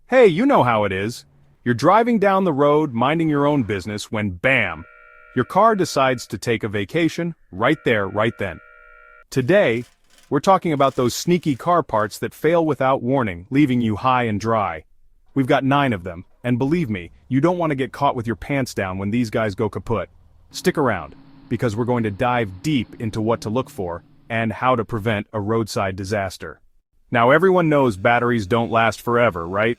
Hey, you know how it is. You're driving down the road, minding your own business, when bam! Your car decides to take a vacation, right there, right then. Today, we're talking about those sneaky car parts that fail without warning, leaving you high and dry. We've got 9 of them, and believe me, you don't want to get caught with your pants down when these guys go kaput. Stick around, because we're going to dive deep into what to look for, and how to prevent a roadside disaster. Now everyone knows batteries don't last forever, right?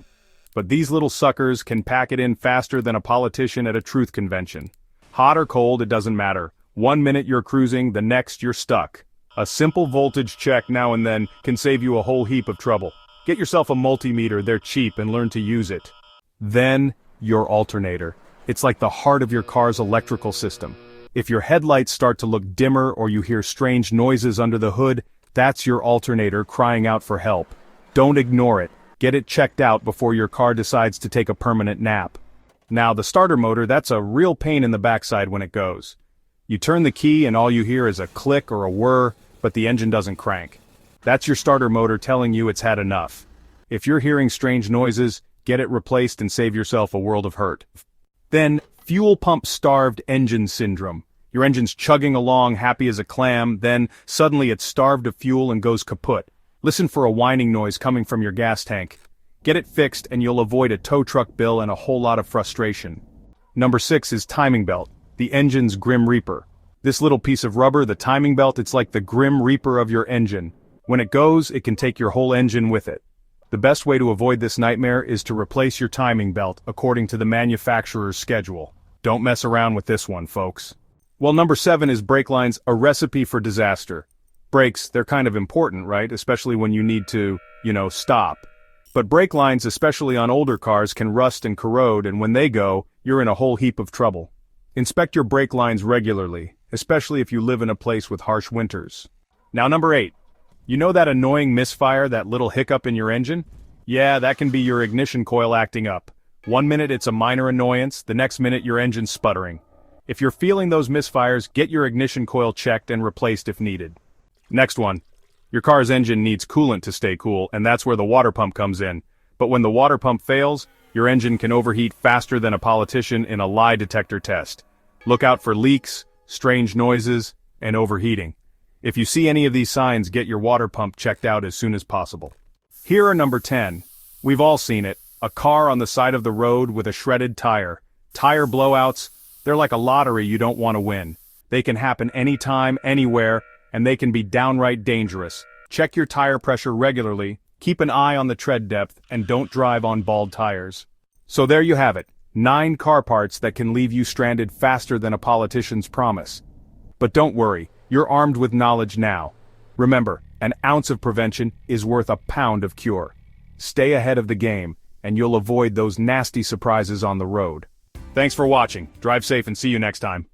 But these little suckers can pack it in faster than a politician at a truth convention. Hot or cold, it doesn't matter. 1 minute you're cruising, the next you're stuck. A simple voltage check now and then can save you a whole heap of trouble. Get yourself a multimeter, they're cheap, and learn to use it. Then, your alternator. It's like the heart of your car's electrical system. If your headlights start to look dimmer or you hear strange noises under the hood, that's your alternator crying out for help. Don't ignore it. Get it checked out before your car decides to take a permanent nap. Now the starter motor, that's a real pain in the backside when it goes. You turn the key and all you hear is a click or a whir, but the engine doesn't crank. That's your starter motor telling you it's had enough. If you're hearing strange noises, get it replaced and save yourself a world of hurt. Then, fuel pump starved engine syndrome. Your engine's chugging along happy as a clam, then suddenly it's starved of fuel and goes kaput. Listen for a whining noise coming from your gas tank. Get it fixed and you'll avoid a tow truck bill and a whole lot of frustration. Number 6 is timing belt, the engine's grim reaper. This little piece of rubber, the timing belt, it's like the grim reaper of your engine. When it goes, it can take your whole engine with it. The best way to avoid this nightmare is to replace your timing belt according to the manufacturer's schedule. Don't mess around with this one, folks. Well, number 7 is brake lines, a recipe for disaster. Brakes, they're kind of important, right? Especially when you need to, stop. But brake lines, especially on older cars, can rust and corrode, and when they go, you're in a whole heap of trouble. Inspect your brake lines regularly, especially if you live in a place with harsh winters. Now number 8. You know that annoying misfire, that little hiccup in your engine? Yeah, that can be your ignition coil acting up. 1 minute it's a minor annoyance, the next minute your engine's sputtering. If you're feeling those misfires, get your ignition coil checked and replaced if needed. Next one. Your car's engine needs coolant to stay cool, and that's where the water pump comes in. But when the water pump fails, your engine can overheat faster than a politician in a lie detector test. Look out for leaks, strange noises, and overheating. If you see any of these signs, get your water pump checked out as soon as possible. Here are number 10. We've all seen it. A car on the side of the road with a shredded tire. Tire blowouts, they're like a lottery you don't want to win. They can happen anytime, anywhere, and they can be downright dangerous. Check your tire pressure regularly, keep an eye on the tread depth, and don't drive on bald tires. So there you have it, 9 car parts that can leave you stranded faster than a politician's promise. But don't worry, you're armed with knowledge now. Remember, an ounce of prevention is worth a pound of cure. Stay ahead of the game, and you'll avoid those nasty surprises on the road. Thanks for watching, drive safe and see you next time.